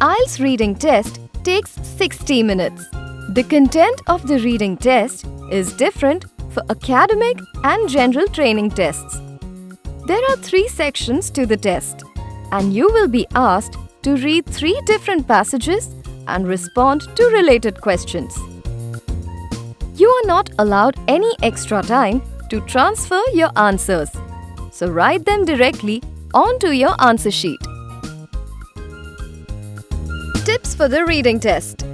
IELTS reading test takes 60 minutes. The content of the reading test is different for academic and general training tests. There are 3 sections to the test, and you will be asked to read 3 different passages and respond to related questions. You are not allowed any extra time to transfer your answers, so write them directly onto your answer sheet. Tips for the reading test.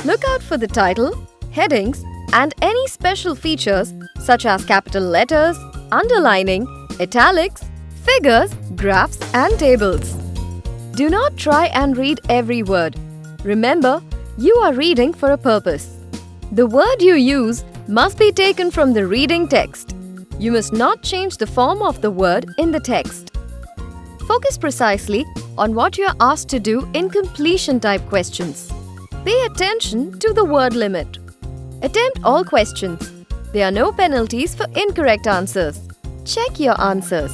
Look out for the title, headings, and any special features such as capital letters, underlining, italics, figures, graphs, and tables. Do not try and read every word. Remember, you are reading for a purpose. The word you use must be taken from the reading text. You must not change the form of the word in the text. Focus precisely on what you are asked to do in completion type questions. Pay attention to the word limit. Attempt all questions. There are no penalties for incorrect answers. Check your answers.